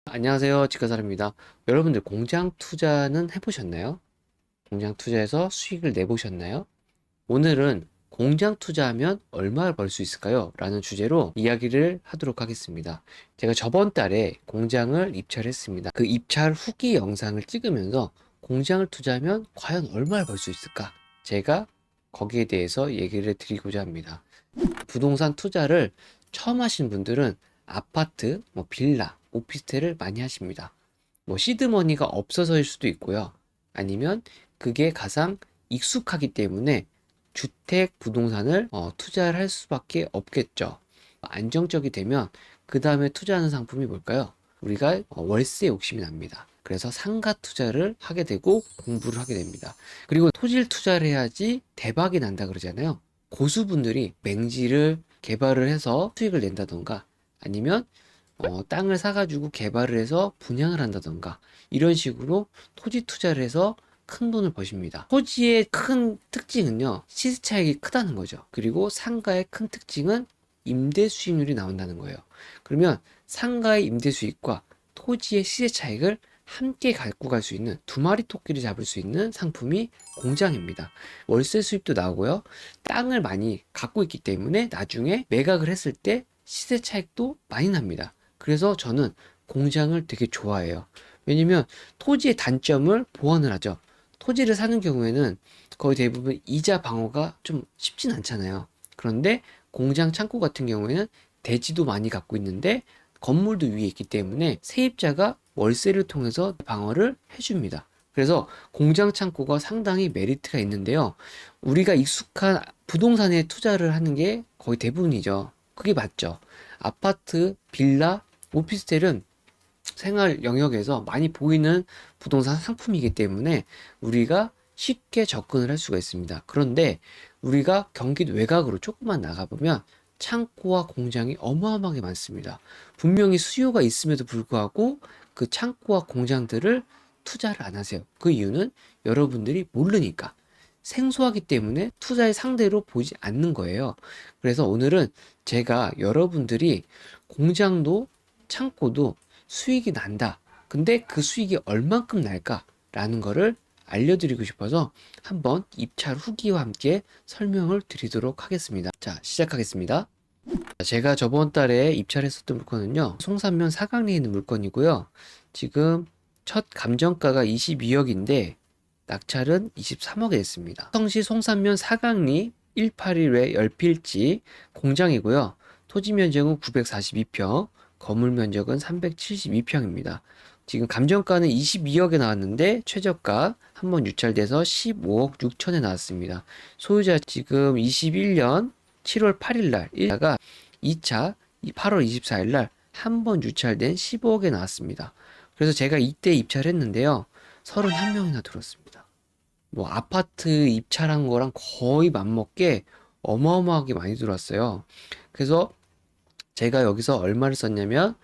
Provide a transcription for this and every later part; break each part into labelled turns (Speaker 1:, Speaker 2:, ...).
Speaker 1: 안녕하세요. 치과사람입니다. 여러분들 공장 투자는 해보셨나요? 공장 투자해서 수익을 내보셨나요? 오늘은 공장 투자하면 얼마 벌 수 있을까요? 라는 주제로 이야기를 하도록 하겠습니다. 제가 저번 달에 공장을 입찰했습니다. 그 입찰 후기 영상을 찍으면서 공장을 투자하면 과연 얼마를 벌 수 있을까? 제가 거기에 대해서 얘기를 드리고자 합니다. 부동산 투자를 처음 하신 분들은 아파트, 빌라, 오피스텔을 많이 하십니다. 시드머니가 없어서일 수도 있고요. 아니면 그게 가장 익숙하기 때문에 주택 부동산을 투자를 할 수밖에 없겠죠. 안정적이 되면 그 다음에 투자하는 상품이 뭘까요? 우리가 월세 욕심이 납니다. 그래서 상가 투자를 하게 되고 공부를 하게 됩니다. 그리고 토지를 투자를 해야지 대박이 난다 그러잖아요. 고수분들이 맹지를 개발을 해서 수익을 낸다던가 아니면 땅을 사가지고 개발을 해서 분양을 한다던가 이런 식으로 토지 투자를 해서 큰 돈을 버십니다. 토지의 큰 특징은요, 시세 차익이 크다는 거죠. 그리고 상가의 큰 특징은 임대 수익률이 나온다는 거예요. 그러면 상가의 임대 수익과 토지의 시세 차익을 함께 갖고 갈 수 있는 두 마리 토끼를 잡을 수 있는 상품이 공장입니다. 월세 수입도 나오고요. 땅을 많이 갖고 있기 때문에 나중에 매각을 했을 때 시세 차익도 많이 납니다. 그래서 저는 공장을 되게 좋아해요. 왜냐면 토지의 단점을 보완을 하죠. 토지를 사는 경우에는 거의 대부분 이자 방어가 좀 쉽진 않잖아요. 그런데 공장 창고 같은 경우에는 대지도 많이 갖고 있는데 건물도 위에 있기 때문에 세입자가 월세를 통해서 방어를 해줍니다. 그래서 공장 창고가 상당히 메리트가 있는데요. 우리가 익숙한 부동산에 투자를 하는 게 거의 대부분이죠. 그게 맞죠. 아파트, 빌라, 오피스텔은 생활 영역에서 많이 보이는 부동산 상품이기 때문에 우리가 쉽게 접근을 할 수가 있습니다. 그런데 우리가 경기도 외곽으로 조금만 나가보면 창고와 공장이 어마어마하게 많습니다. 분명히 수요가 있음에도 불구하고 그 창고와 공장들을 투자를 안 하세요. 그 이유는 여러분들이 모르니까. 생소하기 때문에 투자의 상대로 보지 않는 거예요. 그래서 오늘은 제가 여러분들이 공장도 창고도 수익이 난다. 근데 그 수익이 얼만큼 날까라는 거를 알려드리고 싶어서 한번 입찰 후기와 함께 설명을 드리도록 하겠습니다. 자, 시작하겠습니다. 제가 저번 달에 입찰했었던 물건은요, 송산면 사강리에 있는 물건이고요. 지금 첫 감정가가 22억인데 낙찰은 23억에 했습니다. 성시 송산면 사강리 181회 10필지 공장이고요. 토지 면적은 942평, 건물 면적은 372평입니다. 지금 감정가는 22억에 나왔는데 최저가 한번 유찰돼서 15억 6천에 나왔습니다. 소유자 지금 21년 7월 8일 날 1차가 2차 8월 24일 날 한 번 유찰된 15억에 나왔습니다. 그래서 제가 이때 입찰했는데요. 31명이나 들었습니다. 아파트 입찰한 거랑 거의 맞먹게 어마어마하게 많이 들어왔어요. 그래서 제가 여기서 얼마를 썼냐면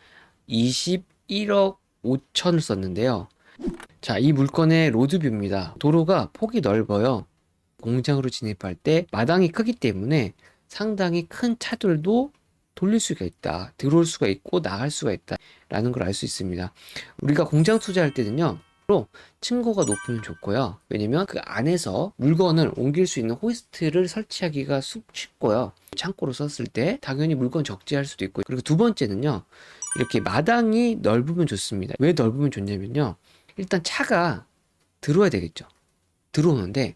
Speaker 1: 21억 5천을 썼는데요. 자, 이 물건의 로드뷰입니다. 도로가 폭이 넓어요. 공장으로 진입할 때 마당이 크기 때문에 상당히 큰 차들도 돌릴 수가 있다. 들어올 수가 있고 나갈 수가 있다. 라는 걸 알 수 있습니다. 우리가 공장 투자할 때는요. 층고가 높으면 좋고요. 왜냐면 그 안에서 물건을 옮길 수 있는 호이스트를 설치하기가 쉽고요. 창고로 썼을 때 당연히 물건 적재할 수도 있고, 그리고 두 번째는요. 이렇게 마당이 넓으면 좋습니다. 왜 넓으면 좋냐면요. 일단 차가 들어와야 되겠죠. 들어오는데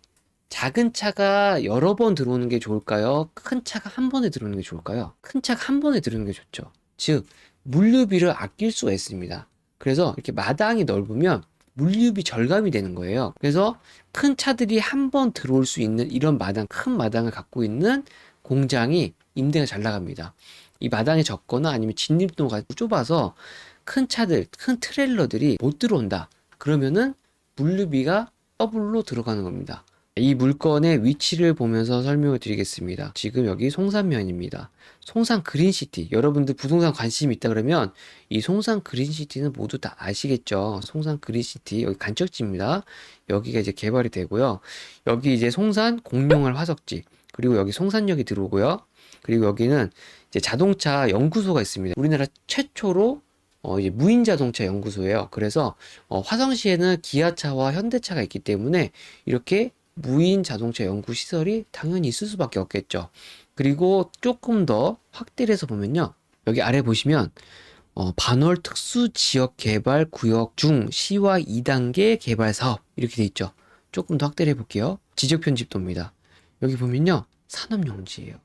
Speaker 1: 작은 차가 여러 번 들어오는 게 좋을까요? 큰 차가 한 번에 들어오는 게 좋을까요? 큰 차가 한 번에 들어오는 게 좋죠. 즉 물류비를 아낄 수가 있습니다. 그래서 이렇게 마당이 넓으면 물류비 절감이 되는 거예요. 그래서 큰 차들이 한 번 들어올 수 있는 이런 마당, 큰 마당을 갖고 있는 공장이 임대가 잘 나갑니다. 이 마당이 적거나 아니면 진입로가 좁아서 큰 차들, 큰 트레일러들이 못 들어온다. 그러면은 물류비가 더블로 들어가는 겁니다. 이 물건의 위치를 보면서 설명을 드리겠습니다. 지금 여기 송산면입니다. 송산 그린시티. 여러분들 부동산 관심 있다 그러면 이 송산 그린시티는 모두 다 아시겠죠? 송산 그린시티 여기 간척지입니다. 여기가 이제 개발이 되고요. 여기 이제 송산 공룡알 화석지. 그리고 여기 송산역이 들어오고요. 그리고 여기는 이제 자동차 연구소가 있습니다. 우리나라 최초로 이제 무인 자동차 연구소예요. 그래서 화성시에는 기아차와 현대차가 있기 때문에 이렇게 무인 자동차 연구 시설이 당연히 있을 수밖에 없겠죠. 그리고 조금 더 확대를 해서 보면요. 여기 아래 보시면 반월 특수 지역 개발 구역 중 시와 2단계 개발 사업 이렇게 돼 있죠. 조금 더 확대를 해볼게요. 지적 편집도입니다. 여기 보면요. 산업용지예요.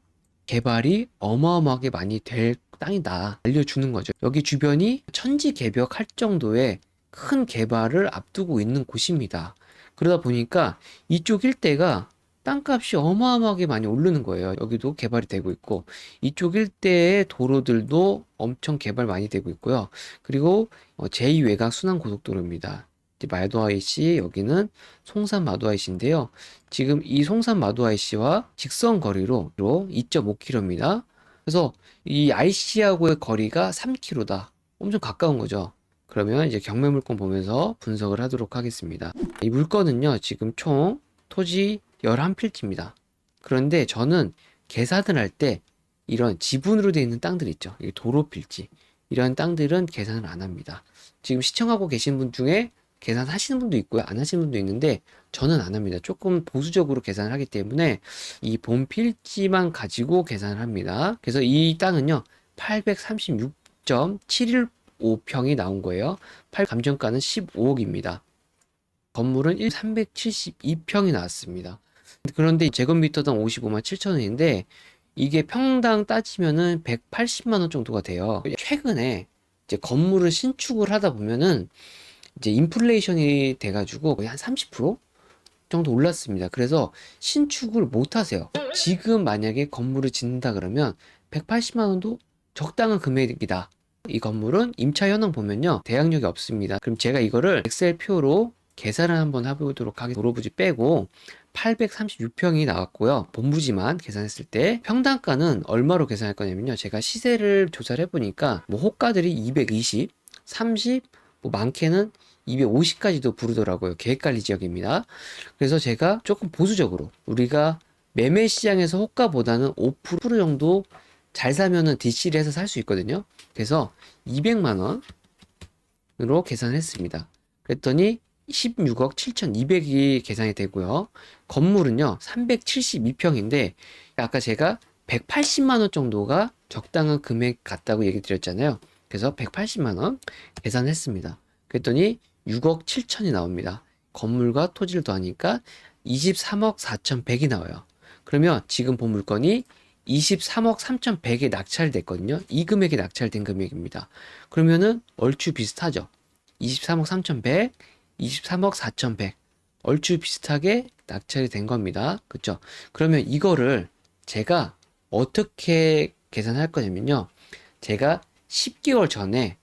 Speaker 1: 개발이 어마어마하게 많이 될 땅이다 알려주는 거죠. 여기 주변이 천지개벽할 정도의 큰 개발을 앞두고 있는 곳입니다. 그러다 보니까 이쪽 일대가 땅값이 어마어마하게 많이 오르는 거예요. 여기도 개발이 되고 있고 이쪽 일대의 도로들도 엄청 개발 많이 되고 있고요. 그리고 제2외곽 순환고속도로입니다. 마도아이씨, 여기는 송산 마도아이씨인데요. 지금 이 송산 마도아이씨와 직선 거리로 2.5km입니다. 그래서 이 IC하고의 거리가 3km다. 엄청 가까운 거죠. 그러면 이제 경매 물건 보면서 분석을 하도록 하겠습니다. 이 물건은요, 지금 총 토지 11필지입니다. 그런데 저는 계산을 할 때 이런 지분으로 되어 있는 땅들 있죠. 이 도로 필지. 이런 땅들은 계산을 안 합니다. 지금 시청하고 계신 분 중에 계산하시는 분도 있고요. 안 하시는 분도 있는데 저는 안 합니다. 조금 보수적으로 계산을 하기 때문에 이 본 필지만 가지고 계산을 합니다. 그래서 이 땅은요. 836.715평이 나온 거예요. 감정가는 15억입니다. 건물은 372평이 나왔습니다. 그런데 제곱미터당 55만 7천 원인데 이게 평당 따지면은 180만 원 정도가 돼요. 최근에 이제 건물을 신축을 하다 보면은 이제 인플레이션이 돼가지고 거의 한 30% 정도 올랐습니다. 그래서 신축을 못 하세요. 지금 만약에 건물을 짓는다 그러면 180만 원도 적당한 금액이다. 이 건물은 임차 현황 보면요. 대항력이 없습니다. 그럼 제가 이거를 엑셀 표로 계산을 한번 해보도록 하겠습니다. 도로부지 빼고 836평이 나왔고요. 본부지만 계산했을 때 평당가는 얼마로 계산할 거냐면요. 제가 시세를 조사를 해보니까 뭐 호가들이 220, 30, 뭐 많게는 250까지도 부르더라고요. 계획관리 지역입니다. 그래서 제가 조금 보수적으로 우리가 매매 시장에서 호가보다는 5% 정도 잘 사면은 DC를 해서 살 수 있거든요. 그래서 200만 원으로 계산을 했습니다. 그랬더니 16억 7,200이 계산이 되고요. 건물은요, 372평인데, 아까 제가 180만 원 정도가 적당한 금액 같다고 얘기 드렸잖아요. 그래서 180만 원 계산했습니다. 그랬더니 6억 7천이 나옵니다. 건물과 토지를 더하니까 23억 4,100이 나와요. 그러면 지금 본 물건이 23억 3,100에 낙찰됐거든요. 이 금액이 낙찰된 금액입니다. 그러면은 얼추 비슷하죠. 23억 3,100, 23억 4,100. 얼추 비슷하게 낙찰이 된 겁니다. 그쵸? 그러면 이거를 제가 어떻게 계산할 거냐면요. 제가 10개월 전에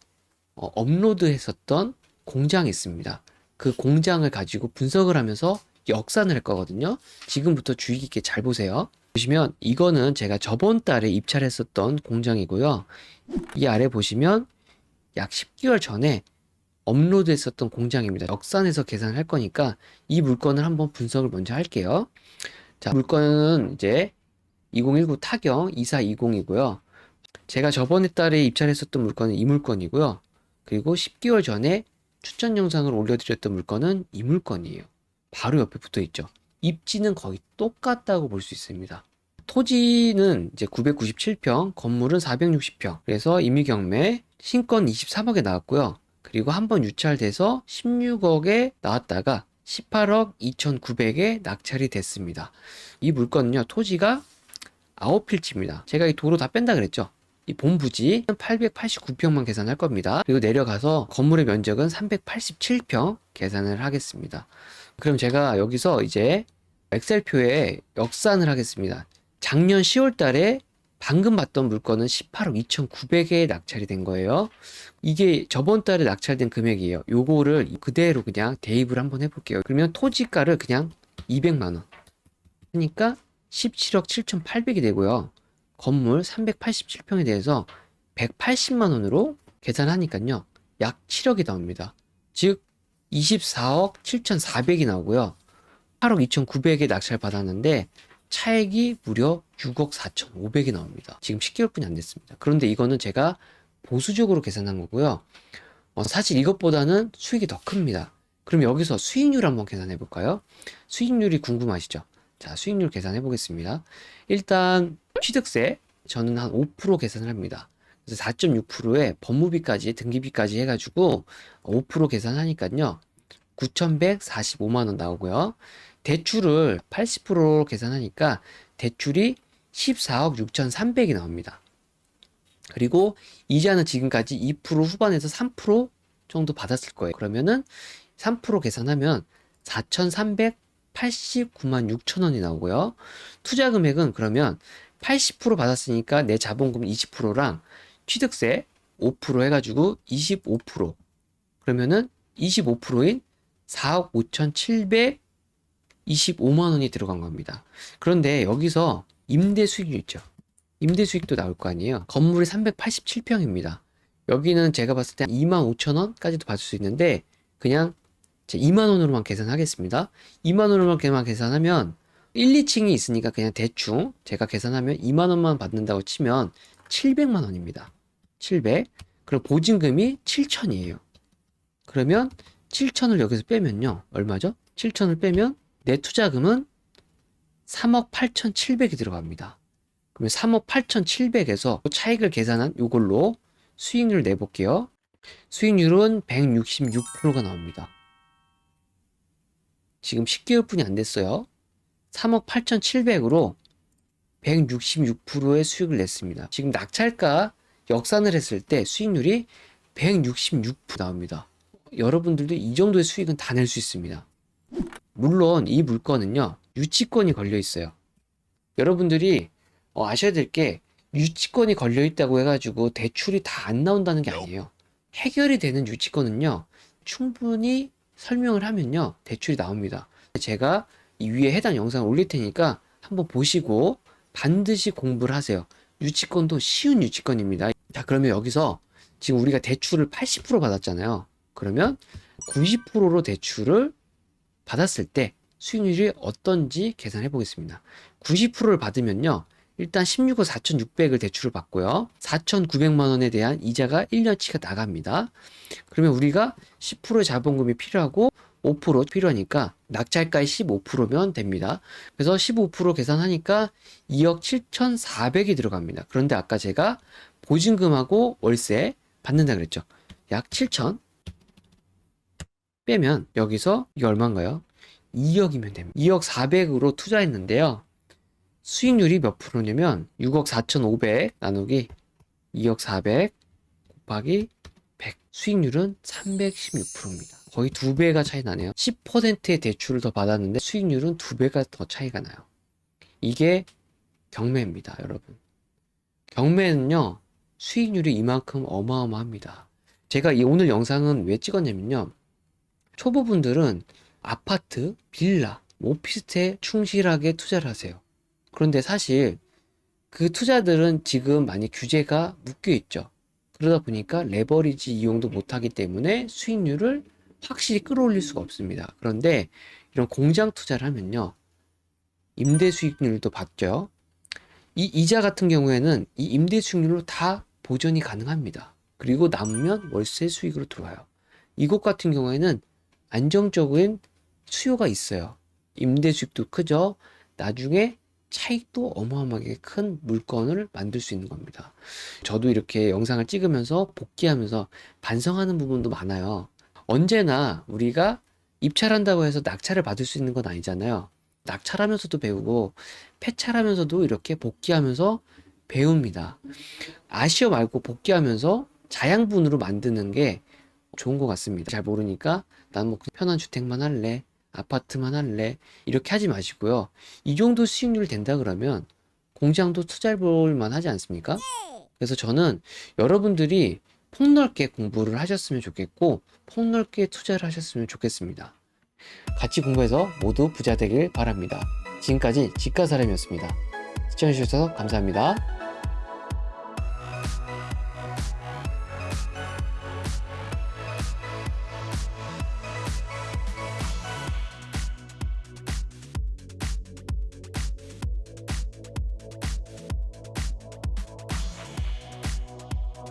Speaker 1: 업로드 했었던 공장이 있습니다. 그 공장을 가지고 분석을 하면서 역산을 할 거거든요. 지금부터 주의 깊게 잘 보세요. 보시면 이거는 제가 저번 달에 입찰 했었던 공장이고요. 이 아래 보시면 약 10개월 전에 업로드 했었던 공장입니다. 역산해서 계산을 할 거니까 이 물건을 한번 분석을 먼저 할게요. 자, 물건은 이제 2019 타경 2420이고요. 제가 저번 달에 입찰했었던 물건은 이 물건이고요. 그리고 10개월 전에 추천 영상을 올려드렸던 물건은 이 물건이에요. 바로 옆에 붙어 있죠. 입지는 거의 똑같다고 볼 수 있습니다. 토지는 이제 997평, 건물은 460평. 그래서 임의경매 신권 23억에 나왔고요. 그리고 한번 유찰돼서 16억에 나왔다가 18억 2,900에 낙찰이 됐습니다. 이 물건은요, 토지가 9필지입니다. 제가 이 도로 다 뺀다 그랬죠. 이 본부지 889평만 계산할 겁니다. 그리고 내려가서 건물의 면적은 387평 계산을 하겠습니다. 그럼 제가 여기서 이제 엑셀표에 역산을 하겠습니다. 작년 10월 달에 방금 봤던 물건은 18억 2,900에 낙찰이 된 거예요. 이게 저번 달에 낙찰된 금액이에요. 요거를 그대로 그냥 대입을 한번 해볼게요. 그러면 토지가를 그냥 200만 원 하니까 17억 7,800이 되고요. 건물 387평에 대해서 180만 원으로 계산하니까요. 약 7억이 나옵니다. 즉 24억 7,400이 나오고요. 8억 2,900에 낙찰 받았는데 차액이 무려 6억 4,500이 나옵니다. 지금 10개월뿐이 안 됐습니다. 그런데 이거는 제가 보수적으로 계산한 거고요. 사실 이것보다는 수익이 더 큽니다. 그럼 여기서 수익률 한번 계산해 볼까요? 수익률이 궁금하시죠? 자, 수익률 계산해 보겠습니다. 일단 취득세 저는 한 5% 계산을 합니다. 그래서 4.6%에 법무비까지 등기비까지 해가지고 5% 계산하니까요. 9,145만 원 나오고요. 대출을 80% 계산하니까 대출이 14억 6,300이 나옵니다. 그리고 이자는 지금까지 2% 후반에서 3% 정도 받았을 거예요. 그러면은 3% 계산하면 4,389만 6천 원이 나오고요. 투자 금액은 그러면 80% 받았으니까 내 자본금 20%랑 취득세 5% 해가지고 25%. 그러면은 25%인 4억 5,725만 원이 들어간 겁니다. 그런데 여기서 임대 수익률 있죠. 임대 수익도 나올 거 아니에요. 건물이 387평입니다. 여기는 제가 봤을 때 25,000원까지도 받을 수 있는데 그냥 2만 원으로만 계산하겠습니다. 2만 원으로만 계산하면 1, 2층이 있으니까 그냥 대충 제가 계산하면 2만 원만 받는다고 치면 700만 원입니다. 700. 그럼 보증금이 7천이에요. 그러면 7천을 여기서 빼면요. 얼마죠? 7천을 빼면 내 투자금은 3억 8,700이 들어갑니다. 그러면 3억 8,700에서 차익을 계산한 이걸로 수익률을 내볼게요. 수익률은 166%가 나옵니다. 지금 10개월뿐이 안 됐어요. 3억 8,700으로 166%의 수익을 냈습니다. 지금 낙찰가 역산을 했을 때 수익률이 166% 나옵니다. 여러분들도 이 정도의 수익은 다 낼 수 있습니다. 물론 이 물건은요, 유치권이 걸려 있어요. 여러분들이 아셔야 될 게 유치권이 걸려 있다고 해가지고 대출이 다 안 나온다는 게 아니에요. 해결이 되는 유치권은요, 충분히 설명을 하면요, 대출이 나옵니다. 제가 이 위에 해당 영상을 올릴 테니까 한번 보시고 반드시 공부를 하세요. 유치권도 쉬운 유치권입니다. 자, 그러면 여기서 지금 우리가 대출을 80% 받았잖아요. 그러면 90%로 대출을 받았을 때 수익률이 어떤지 계산해 보겠습니다. 90%를 받으면요. 일단 16억 4,600을 대출을 받고요. 4,900만 원에 대한 이자가 1년치가 나갑니다. 그러면 우리가 10%의 자본금이 필요하고 5% 필요하니까 낙찰가의 15%면 됩니다. 그래서 15% 계산하니까 2억 7,400이 들어갑니다. 그런데 아까 제가 보증금하고 월세 받는다 그랬죠. 약 7천 빼면 여기서 이게 얼마인가요? 2억이면 됩니다. 2억 400으로 투자했는데요. 수익률이 몇 프로냐면 6억 4,500 나누기 2억 400 곱하기 100. 수익률은 316%입니다. 거의 2배가 차이 나네요. 10%의 대출을 더 받았는데 수익률은 2배가 더 차이가 나요. 이게 경매입니다, 여러분. 경매는요, 수익률이 이만큼 어마어마합니다. 제가 오늘 영상은 왜 찍었냐면요. 초보분들은 아파트, 빌라, 오피스텔에 충실하게 투자를 하세요. 그런데 사실 그 투자들은 지금 많이 규제가 묶여 있죠. 그러다 보니까 레버리지 이용도 못하기 때문에 수익률을 확실히 끌어올릴 수가 없습니다. 그런데 이런 공장 투자를 하면요. 임대 수익률도 받죠. 이 이자 같은 경우에는 이 임대 수익률로 다 보전이 가능합니다. 그리고 남으면 월세 수익으로 들어와요. 이곳 같은 경우에는 안정적인 수요가 있어요. 임대 수익도 크죠. 나중에 차익도 어마어마하게 큰 물건을 만들 수 있는 겁니다. 저도 이렇게 영상을 찍으면서 복귀하면서 반성하는 부분도 많아요. 언제나 우리가 입찰한다고 해서 낙찰을 받을 수 있는 건 아니잖아요. 낙찰하면서도 배우고 폐찰하면서도 이렇게 복귀하면서 배웁니다. 아쉬워 말고 복귀하면서 자양분으로 만드는 게 좋은 것 같습니다. 잘 모르니까 난 뭐 편한 주택만 할래, 아파트만 할래, 이렇게 하지 마시고요. 이 정도 수익률 된다 그러면 공장도 투자해 볼 만하지 않습니까? 그래서 저는 여러분들이 폭넓게 공부를 하셨으면 좋겠고 폭넓게 투자를 하셨으면 좋겠습니다. 같이 공부해서 모두 부자 되길 바랍니다. 지금까지 집가사람이었습니다. 시청해주셔서 감사합니다.